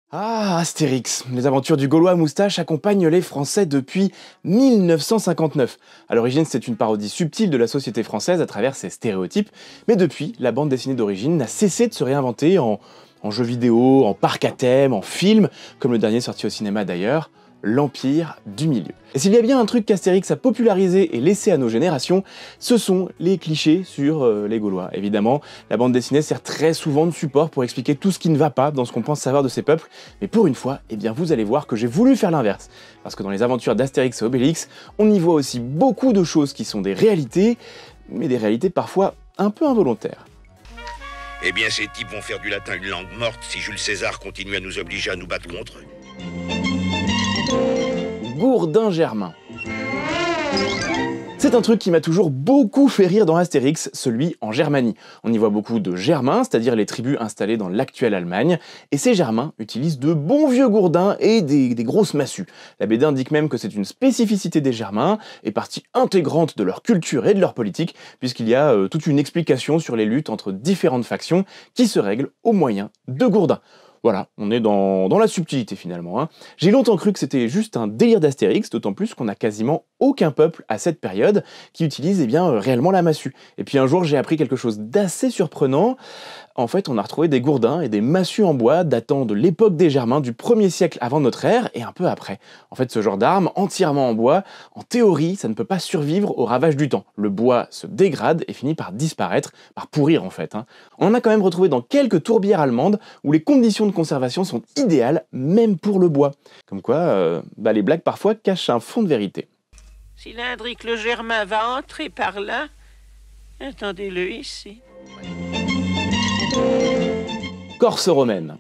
Ah, Astérix. Les aventures du Gaulois à moustache accompagnent les Français depuis 1959. À l'origine, c'est une parodie subtile de la société française à travers ses stéréotypes, mais depuis, la bande dessinée d'origine n'a cessé de se réinventer en jeux vidéo, en parc à thème, en film, comme le dernier sorti au cinéma d'ailleurs, l'Empire du Milieu. Et s'il y a bien un truc qu'Astérix a popularisé et laissé à nos générations, ce sont les clichés sur les Gaulois. Évidemment, la bande dessinée sert très souvent de support pour expliquer tout ce qui ne va pas dans ce qu'on pense savoir de ces peuples, mais pour une fois, eh bien vous allez voir que j'ai voulu faire l'inverse. Parce que dans les aventures d'Astérix et Obélix, on y voit aussi beaucoup de choses qui sont des réalités, mais des réalités parfois un peu involontaires. Eh bien, ces types vont faire du latin une langue morte si Jules César continue à nous obliger à nous battre contre eux. Gourdin Germain. C'est un truc qui m'a toujours beaucoup fait rire dans Astérix, celui en Germanie. On y voit beaucoup de Germains, c'est-à-dire les tribus installées dans l'actuelle Allemagne, et ces Germains utilisent de bons vieux gourdins et des grosses massues. La BD indique même que c'est une spécificité des Germains, et partie intégrante de leur culture et de leur politique, puisqu'il y a toute une explication sur les luttes entre différentes factions qui se règlent au moyen de gourdins. Voilà, on est dans la subtilité finalement. Hein. J'ai longtemps cru que c'était juste un délire d'Astérix, d'autant plus qu'on n'a quasiment aucun peuple à cette période qui utilise réellement la massue. Et puis un jour j'ai appris quelque chose d'assez surprenant. En fait, on a retrouvé des gourdins et des massues en bois datant de l'époque des Germains du 1er siècle avant notre ère et un peu après. En fait, ce genre d'arme, entièrement en bois, en théorie, ça ne peut pas survivre au ravage du temps. Le bois se dégrade et finit par disparaître, par pourrir en fait. Hein. On en a quand même retrouvé dans quelques tourbières allemandes où les conditions de conservation sont idéales, même pour le bois. Comme quoi, les blagues parfois cachent un fond de vérité. Cylindrique le Germain va entrer par là. Attendez-le ici. Corse romaine.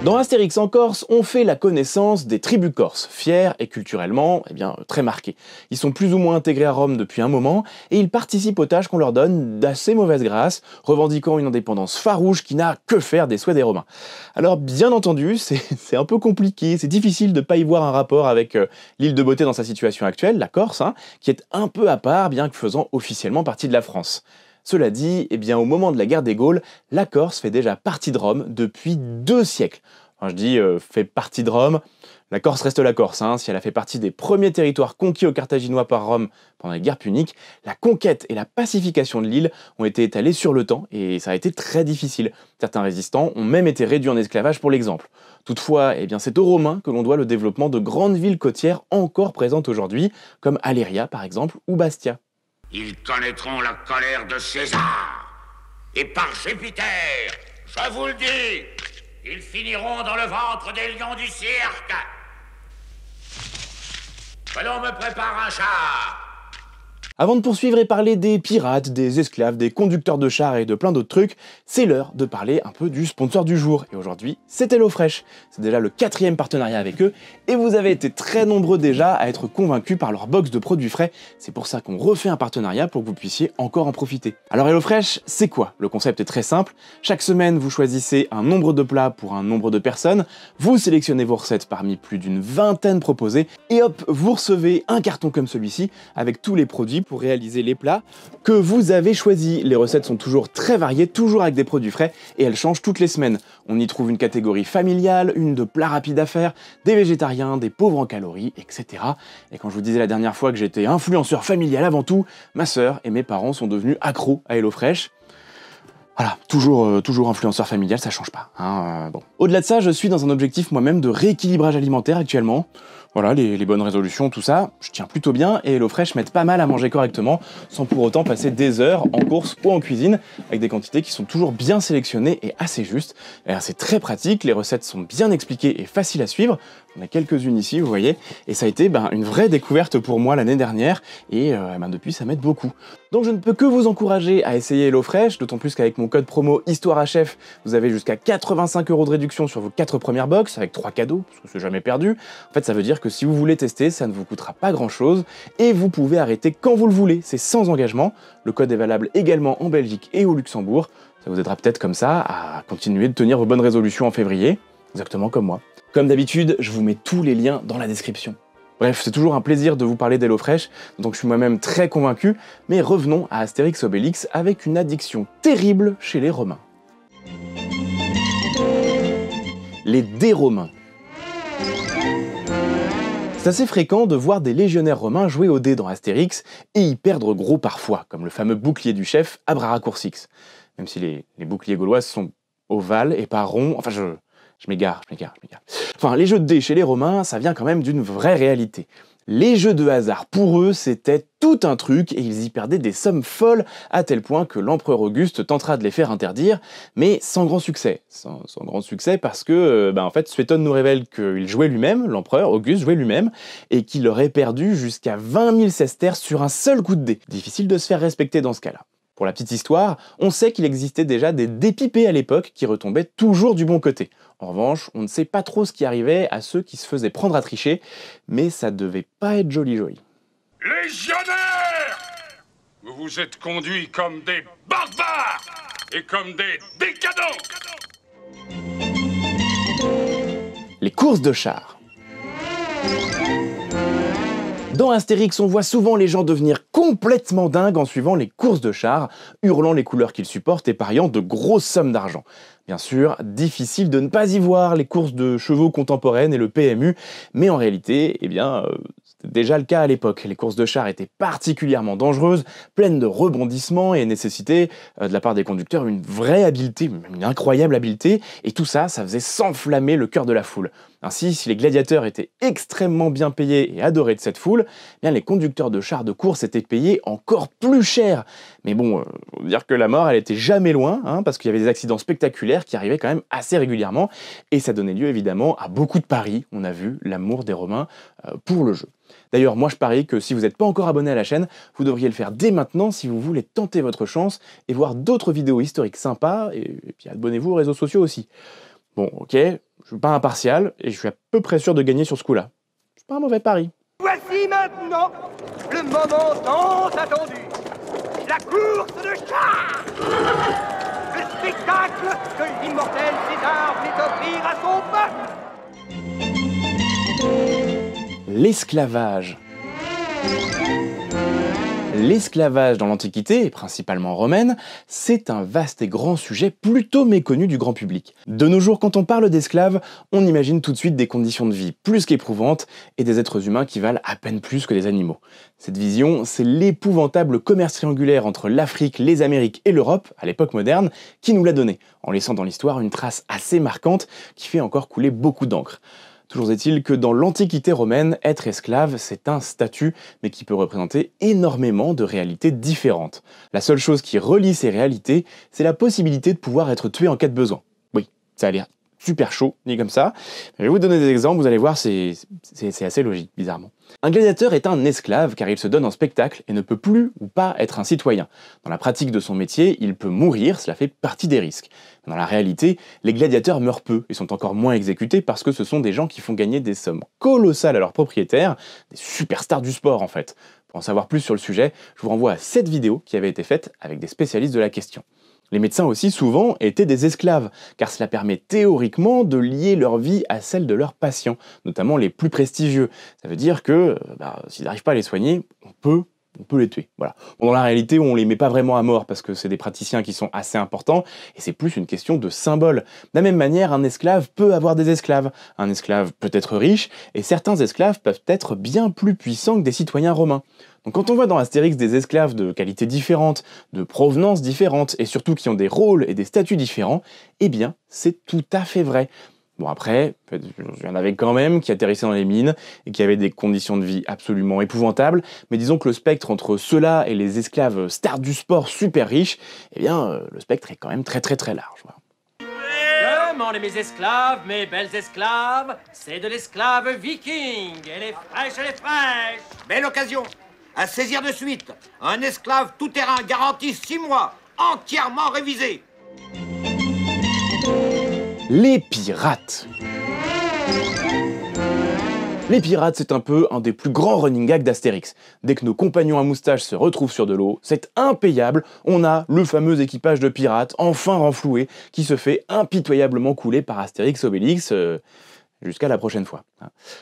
Dans Astérix en Corse, on fait la connaissance des tribus corses, fiers et culturellement très marqués. Ils sont plus ou moins intégrés à Rome depuis un moment et ils participent aux tâches qu'on leur donne d'assez mauvaise grâce, revendiquant une indépendance farouche qui n'a que faire des souhaits des Romains. Alors bien entendu, c'est un peu compliqué, c'est difficile de ne pas y voir un rapport avec l'île de Beauté dans sa situation actuelle, la Corse, qui est un peu à part, bien que faisant officiellement partie de la France. Cela dit, au moment de la guerre des Gaules, la Corse fait déjà partie de Rome depuis 2 siècles. Enfin, je dis fait partie de Rome, la Corse reste la Corse. Si elle a fait partie des premiers territoires conquis aux Carthaginois par Rome pendant les guerres puniques, la conquête et la pacification de l'île ont été étalées sur le temps et ça a été très difficile. Certains résistants ont même été réduits en esclavage pour l'exemple. Toutefois, c'est aux Romains que l'on doit le développement de grandes villes côtières encore présentes aujourd'hui, comme Aléria par exemple ou Bastia. Ils connaîtront la colère de César. Et par Jupiter, je vous le dis, ils finiront dans le ventre des lions du cirque. Que l'on me prépare un char. Avant de poursuivre et parler des pirates, des esclaves, des conducteurs de chars et de plein d'autres trucs, c'est l'heure de parler un peu du sponsor du jour. Et aujourd'hui, c'est HelloFresh. C'est déjà le 4e partenariat avec eux et vous avez été très nombreux déjà à être convaincus par leur box de produits frais. C'est pour ça qu'on refait un partenariat pour que vous puissiez encore en profiter. Alors HelloFresh, c'est quoi? Le concept est très simple. Chaque semaine, vous choisissez un nombre de plats pour un nombre de personnes, vous sélectionnez vos recettes parmi plus d'une vingtaine proposées et hop, vous recevez un carton comme celui-ci avec tous les produits pour réaliser les plats que vous avez choisis. Les recettes sont toujours très variées, toujours avec des produits frais et elles changent toutes les semaines. On y trouve une catégorie familiale, une de plats rapides à faire, des végétariens, des pauvres en calories, etc. Et quand je vous disais la dernière fois que j'étais influenceur familial avant tout, ma sœur et mes parents sont devenus accros à HelloFresh. Voilà, toujours influenceur familial, ça change pas. Bon. Au-delà de ça, je suis dans un objectif moi-même de rééquilibrage alimentaire actuellement. Voilà, les bonnes résolutions, tout ça, je tiens plutôt bien et HelloFresh m'aide pas mal à manger correctement sans pour autant passer des heures en course ou en cuisine avec des quantités qui sont toujours bien sélectionnées et assez justes. C'est très pratique, les recettes sont bien expliquées et faciles à suivre. On a quelques-unes ici, vous voyez, et ça a été une vraie découverte pour moi l'année dernière et depuis ça m'aide beaucoup. Donc je ne peux que vous encourager à essayer HelloFresh, d'autant plus qu'avec mon code promo Histoire à Chef, vous avez jusqu'à 85 € de réduction sur vos 4 premières box avec 3 cadeaux, parce que c'est jamais perdu. En fait, ça veut dire que si vous voulez tester, ça ne vous coûtera pas grand-chose et vous pouvez arrêter quand vous le voulez, c'est sans engagement. Le code est valable également en Belgique et au Luxembourg. Ça vous aidera peut-être comme ça à continuer de tenir vos bonnes résolutions en février, exactement comme moi. Comme d'habitude, je vous mets tous les liens dans la description. Bref, c'est toujours un plaisir de vous parler d'HelloFresh, donc je suis moi-même très convaincu, mais revenons à Astérix Obélix avec une addiction terrible chez les Romains. les dés romains. C'est assez fréquent de voir des légionnaires romains jouer aux dés dans Astérix et y perdre gros parfois, comme le fameux bouclier du chef Abraracourcix. Même si les boucliers gaulois sont ovales et pas ronds, enfin je m'égare. Enfin, les jeux de dés chez les Romains, ça vient quand même d'une vraie réalité. Les jeux de hasard, pour eux, c'était tout un truc et ils y perdaient des sommes folles à tel point que l'empereur Auguste tentera de les faire interdire, mais sans grand succès. Sans grand succès parce que, en fait, Suétone nous révèle qu'il jouait lui-même, l'empereur Auguste jouait lui-même, et qu'il aurait perdu jusqu'à 20 000 sesterces sur un seul coup de dé. Difficile de se faire respecter dans ce cas-là. Pour la petite histoire, on sait qu'il existait déjà des dés pipés à l'époque qui retombaient toujours du bon côté. En revanche, on ne sait pas trop ce qui arrivait à ceux qui se faisaient prendre à tricher, mais ça devait pas être joli. Légionnaires! Vous vous êtes conduits comme des barbares et comme des décadents! Les courses de chars. Dans Astérix, on voit souvent les gens devenir complètement dingues en suivant les courses de chars, hurlant les couleurs qu'ils supportent et pariant de grosses sommes d'argent. Bien sûr, difficile de ne pas y voir les courses de chevaux contemporaines et le PMU, mais en réalité, c'était déjà le cas à l'époque. Les courses de chars étaient particulièrement dangereuses, pleines de rebondissements et nécessitaient de la part des conducteurs une vraie habileté, même une incroyable habileté, et tout ça, ça faisait s'enflammer le cœur de la foule. Ainsi, si les gladiateurs étaient extrêmement bien payés et adorés de cette foule, les conducteurs de chars de course étaient payés encore plus cher. Mais bon, faut dire que la mort, elle était jamais loin, parce qu'il y avait des accidents spectaculaires qui arrivaient quand même assez régulièrement, et ça donnait lieu évidemment à beaucoup de paris. On a vu l'amour des Romains pour le jeu. D'ailleurs, moi je parie que si vous n'êtes pas encore abonné à la chaîne, vous devriez le faire dès maintenant si vous voulez tenter votre chance et voir d'autres vidéos historiques sympas, et puis abonnez-vous aux réseaux sociaux aussi. Bon, ok, je suis pas impartial, et je suis à peu près sûr de gagner sur ce coup-là. C'est pas un mauvais pari. Voici maintenant le moment tant attendu. La course de chars. Le spectacle que l'immortel César voulait offrir à son peuple. L'esclavage. L'esclavage dans l'Antiquité, et principalement romaine, c'est un vaste et grand sujet plutôt méconnu du grand public. De nos jours, quand on parle d'esclaves, on imagine tout de suite des conditions de vie plus qu'éprouvantes et des êtres humains qui valent à peine plus que des animaux. Cette vision, c'est l'épouvantable commerce triangulaire entre l'Afrique, les Amériques et l'Europe, à l'époque moderne, qui nous l'a donné, en laissant dans l'histoire une trace assez marquante qui fait encore couler beaucoup d'encre. Toujours est-il que dans l'Antiquité romaine, être esclave, c'est un statut, mais qui peut représenter énormément de réalités différentes. La seule chose qui relie ces réalités, c'est la possibilité de pouvoir être tué en cas de besoin. Oui, ça a l'air super chaud, dit comme ça. Je vais vous donner des exemples, vous allez voir, c'est assez logique, bizarrement. Un gladiateur est un esclave car il se donne en spectacle et ne peut plus ou pas être un citoyen. Dans la pratique de son métier, il peut mourir, cela fait partie des risques. Dans la réalité, les gladiateurs meurent peu et sont encore moins exécutés parce que ce sont des gens qui font gagner des sommes colossales à leurs propriétaires, des superstars du sport en fait. Pour en savoir plus sur le sujet, je vous renvoie à cette vidéo qui avait été faite avec des spécialistes de la question. Les médecins aussi, souvent, étaient des esclaves, car cela permet théoriquement de lier leur vie à celle de leurs patients, notamment les plus prestigieux. Ça veut dire que, s'ils n'arrivent pas à les soigner, on peut les tuer. Voilà. Bon, dans la réalité, on les met pas vraiment à mort, parce que c'est des praticiens qui sont assez importants, et c'est plus une question de symbole. De la même manière, un esclave peut avoir des esclaves. Un esclave peut être riche, et certains esclaves peuvent être bien plus puissants que des citoyens romains. Donc quand on voit dans Astérix des esclaves de qualités différentes, de provenance différentes, et surtout qui ont des rôles et des statuts différents, eh bien, c'est tout à fait vrai. Bon après, il y en avait quand même qui atterrissaient dans les mines et qui avaient des conditions de vie absolument épouvantables, mais disons que le spectre entre ceux-là et les esclaves stars du sport super riches, eh bien, le spectre est quand même très large. Voilà. Demandez mes esclaves, mes belles esclaves, c'est de l'esclave viking, elle est fraîche, Belle occasion à saisir de suite. Un esclave tout-terrain garanti 6 mois, entièrement révisé. Les pirates. Les pirates, c'est un peu un des plus grands running gags d'Astérix. Dès que nos compagnons à moustache se retrouvent sur de l'eau, c'est impayable, on a le fameux équipage de pirates, enfin renfloué, qui se fait impitoyablement couler par Astérix Obélix, jusqu'à la prochaine fois.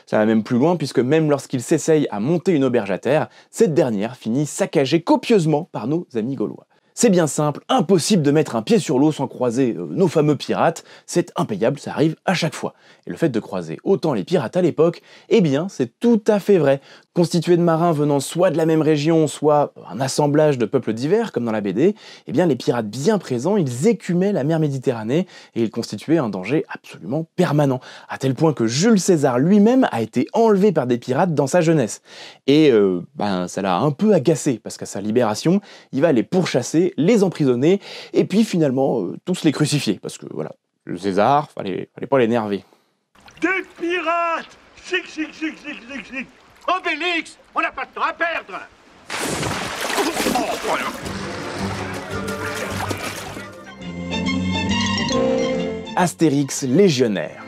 Ça va même plus loin puisque même lorsqu'ils s'essayent à monter une auberge à terre, cette dernière finit saccagée copieusement par nos amis gaulois. C'est bien simple, impossible de mettre un pied sur l'eau sans croiser nos fameux pirates, c'est impayable, ça arrive à chaque fois. Et le fait de croiser autant les pirates à l'époque, eh bien c'est tout à fait vrai. Constitués de marins venant soit de la même région, soit un assemblage de peuples divers, comme dans la BD, eh bien les pirates bien présents, ils écumaient la mer Méditerranée et ils constituaient un danger absolument permanent, à tel point que Jules César lui-même a été enlevé par des pirates dans sa jeunesse. Et ça l'a un peu agacé, parce qu'à sa libération, il va les pourchasser, les emprisonner, et puis finalement tous les crucifier, parce que voilà, le César, fallait pas l'énerver. Des pirates! Chic, chic, chic, chic, chic, chic! Obélix, on n'a pas de temps à perdre. Astérix légionnaire.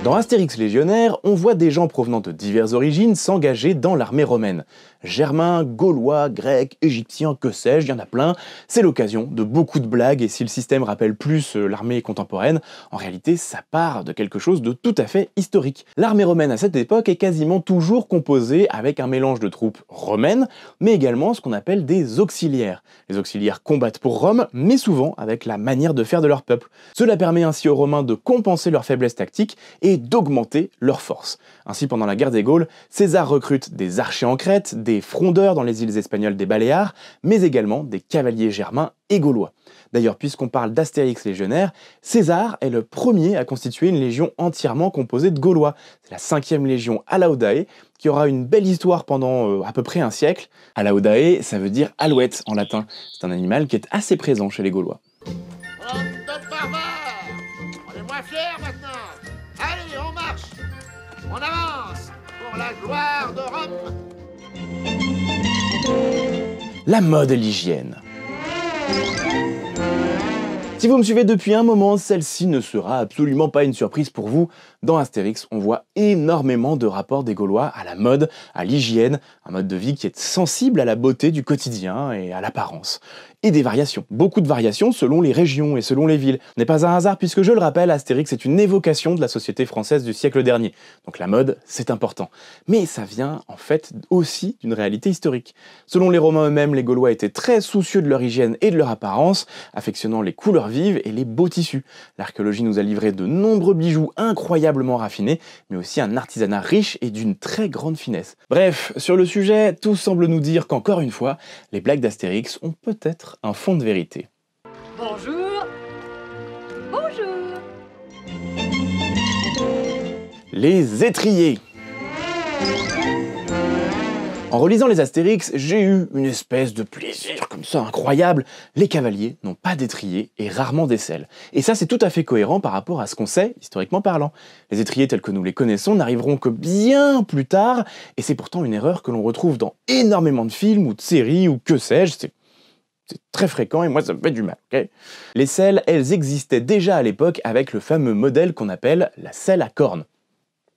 Dans Astérix légionnaire, on voit des gens provenant de diverses origines s'engager dans l'armée romaine. Germains, Gaulois, Grecs, Égyptiens, que sais-je, il y en a plein. C'est l'occasion de beaucoup de blagues et si le système rappelle plus l'armée contemporaine, en réalité ça part de quelque chose de tout à fait historique. L'armée romaine à cette époque est quasiment toujours composée avec un mélange de troupes romaines, mais également ce qu'on appelle des auxiliaires. Les auxiliaires combattent pour Rome, mais souvent avec la manière de faire de leur peuple. Cela permet ainsi aux Romains de compenser leurs faiblesses tactiques et d'augmenter leur force. Ainsi, pendant la guerre des Gaules, César recrute des archers en Crète, des frondeurs dans les îles espagnoles des Baléares, mais également des cavaliers germains et gaulois. D'ailleurs, puisqu'on parle d'Astérix légionnaire, César est le premier à constituer une légion entièrement composée de Gaulois. C'est la 5e légion Alaudae, qui aura une belle histoire pendant à peu près un siècle. Alaudae, ça veut dire alouette en latin. C'est un animal qui est assez présent chez les Gaulois. Bande de barbares! On est moins fiers maintenant! Allez, on marche! On avance! Pour la gloire de Rome! La mode et l'hygiène. Si vous me suivez depuis un moment, celle-ci ne sera absolument pas une surprise pour vous. Dans Astérix, on voit énormément de rapports des Gaulois à la mode, à l'hygiène, un mode de vie qui est sensible à la beauté du quotidien et à l'apparence. Et des variations, beaucoup de variations selon les régions et selon les villes. Ce n'est pas un hasard puisque, je le rappelle, Astérix est une évocation de la société française du siècle dernier. Donc la mode, c'est important. Mais ça vient en fait aussi d'une réalité historique. Selon les Romains eux-mêmes, les Gaulois étaient très soucieux de leur hygiène et de leur apparence, affectionnant les couleurs vives et les beaux tissus. L'archéologie nous a livré de nombreux bijoux incroyablement raffinés, mais aussi un artisanat riche et d'une très grande finesse. Bref, sur le sujet, tout semble nous dire qu'encore une fois, les blagues d'Astérix ont peut-être un fond de vérité. Bonjour. Bonjour. Les étriers. En relisant les Astérix, j'ai eu une espèce de plaisir comme ça incroyable. Les cavaliers n'ont pas d'étriers et rarement d'aisselle. Et ça, c'est tout à fait cohérent par rapport à ce qu'on sait, historiquement parlant. Les étriers tels que nous les connaissons n'arriveront que bien plus tard, et c'est pourtant une erreur que l'on retrouve dans énormément de films ou de séries ou que sais-je. C'est très fréquent et moi ça me fait du mal, ok ? Les selles, elles existaient déjà à l'époque avec le fameux modèle qu'on appelle la selle à cornes.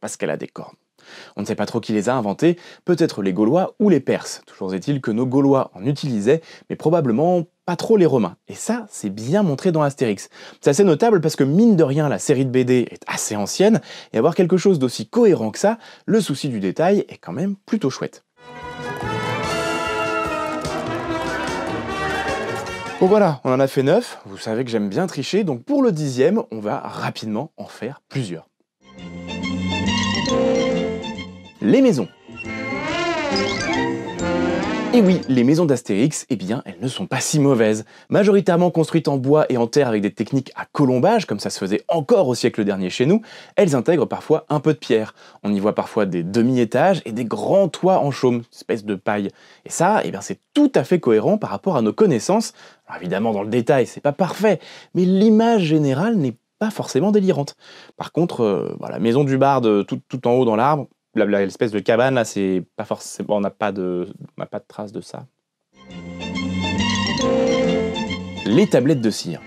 Parce qu'elle a des cornes. On ne sait pas trop qui les a inventés, peut-être les Gaulois ou les Perses. Toujours est-il que nos Gaulois en utilisaient, mais probablement pas trop les Romains. Et ça, c'est bien montré dans Astérix. C'est assez notable parce que mine de rien, la série de BD est assez ancienne, et avoir quelque chose d'aussi cohérent que ça, le souci du détail est quand même plutôt chouette. Bon voilà, on en a fait 9, vous savez que j'aime bien tricher, donc pour le 10e, on va rapidement en faire plusieurs. Les maisons. Et oui, les maisons d'Astérix, eh bien, elles ne sont pas si mauvaises. Majoritairement construites en bois et en terre avec des techniques à colombage, comme ça se faisait encore au siècle dernier chez nous, elles intègrent parfois un peu de pierre. On y voit parfois des demi-étages et des grands toits en chaume, une espèce de paille. Et ça, eh bien, c'est tout à fait cohérent par rapport à nos connaissances. Alors évidemment, dans le détail, c'est pas parfait, mais l'image générale n'est pas forcément délirante. Par contre, la maison du barde tout en haut dans l'arbre, l'espèce de cabane là, c'est pas forcément, on n'a pas de trace de ça. Les tablettes de cire.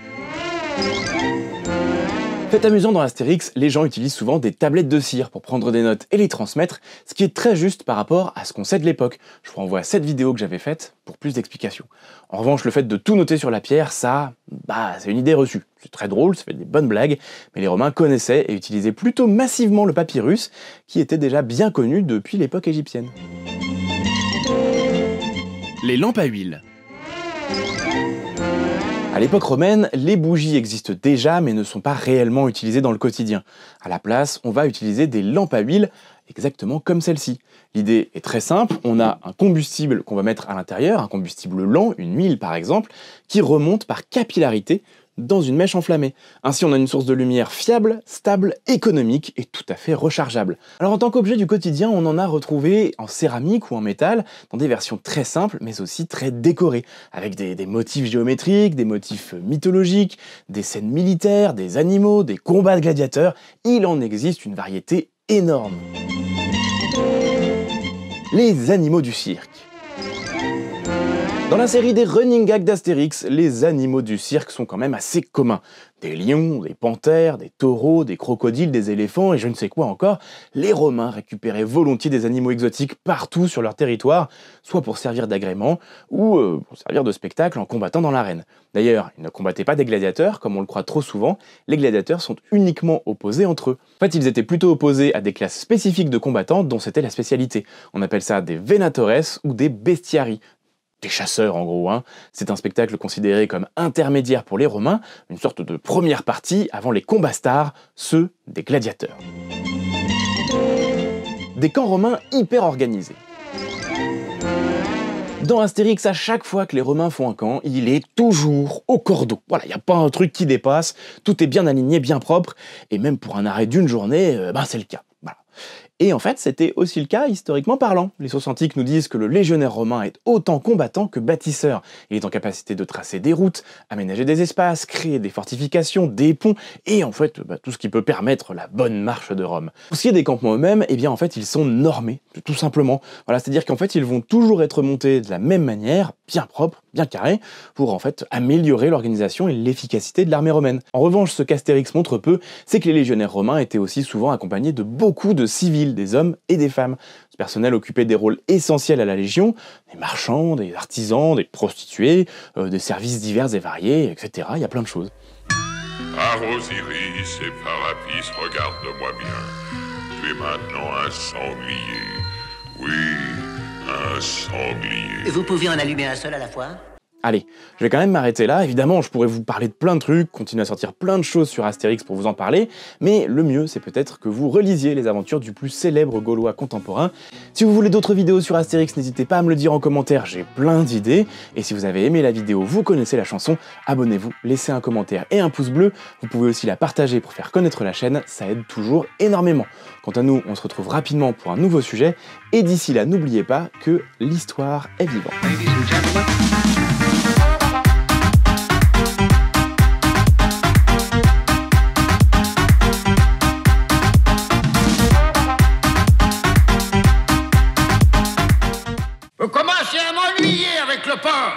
Fait amusant dans Astérix, les gens utilisent souvent des tablettes de cire pour prendre des notes et les transmettre, ce qui est très juste par rapport à ce qu'on sait de l'époque. Je vous renvoie à cette vidéo que j'avais faite pour plus d'explications. En revanche, le fait de tout noter sur la pierre, ça, c'est une idée reçue. C'est très drôle, ça fait des bonnes blagues, mais les Romains connaissaient et utilisaient plutôt massivement le papyrus, qui était déjà bien connu depuis l'époque égyptienne. Les lampes à huile. À l'époque romaine, les bougies existent déjà mais ne sont pas réellement utilisées dans le quotidien. À la place, on va utiliser des lampes à huile, exactement comme celle-ci. L'idée est très simple, on a un combustible qu'on va mettre à l'intérieur, un combustible lent, une huile par exemple, qui remonte par capillarité dans une mèche enflammée. Ainsi, on a une source de lumière fiable, stable, économique et tout à fait rechargeable. Alors en tant qu'objet du quotidien, on en a retrouvé en céramique ou en métal, dans des versions très simples, mais aussi très décorées, avec des motifs géométriques, des motifs mythologiques, des scènes militaires, des animaux, des combats de gladiateurs. Il en existe une variété énorme. Les animaux du cirque. Dans la série des running gags d'Astérix, les animaux du cirque sont quand même assez communs. Des lions, des panthères, des taureaux, des crocodiles, des éléphants et je ne sais quoi encore. Les Romains récupéraient volontiers des animaux exotiques partout sur leur territoire, soit pour servir d'agrément ou pour servir de spectacle en combattant dans l'arène. D'ailleurs, ils ne combattaient pas des gladiateurs, comme on le croit trop souvent, les gladiateurs sont uniquement opposés entre eux. En fait, ils étaient plutôt opposés à des classes spécifiques de combattants dont c'était la spécialité. On appelle ça des venatores ou des bestiarii. Des chasseurs en gros, hein. C'est un spectacle considéré comme intermédiaire pour les Romains, une sorte de première partie avant les combats stars, ceux des gladiateurs. Des camps romains hyper organisés. Dans Astérix, à chaque fois que les Romains font un camp, il est toujours au cordeau. Voilà, il n'y a pas un truc qui dépasse, tout est bien aligné, bien propre, et même pour un arrêt d'une journée, c'est le cas. Voilà. Et en fait, c'était aussi le cas historiquement parlant. Les sources antiques nous disent que le légionnaire romain est autant combattant que bâtisseur. Il est en capacité de tracer des routes, aménager des espaces, créer des fortifications, des ponts, et en fait, tout ce qui peut permettre la bonne marche de Rome. Pour ce qui est des campements eux-mêmes, eh bien en fait, ils sont normés, tout simplement. Voilà, c'est-à-dire qu'en fait, ils vont toujours être montés de la même manière, bien propre, bien carré, pour en fait améliorer l'organisation et l'efficacité de l'armée romaine. En revanche, ce qu'Astérix montre peu, c'est que les légionnaires romains étaient aussi souvent accompagnés de beaucoup de civils, des hommes et des femmes. Ce personnel occupait des rôles essentiels à la Légion, des marchands, des artisans, des prostituées, des services divers et variés, etc. Il y a plein de choses. Par Osiris et par Apis, regarde-moi bien. Tu es maintenant un sanglier. Oui, un sanglier. Vous pouvez en allumer un seul à la fois ? Allez, je vais quand même m'arrêter là. Évidemment, je pourrais vous parler de plein de trucs, continuer à sortir plein de choses sur Astérix pour vous en parler, mais le mieux, c'est peut-être que vous relisiez les aventures du plus célèbre Gaulois contemporain. Si vous voulez d'autres vidéos sur Astérix, n'hésitez pas à me le dire en commentaire, j'ai plein d'idées. Et si vous avez aimé la vidéo, vous connaissez la chanson, abonnez-vous, laissez un commentaire et un pouce bleu. Vous pouvez aussi la partager pour faire connaître la chaîne, ça aide toujours énormément. Quant à nous, on se retrouve rapidement pour un nouveau sujet, et d'ici là, n'oubliez pas que l'histoire est vivante. Vous commencez à m'ennuyer avec le porc.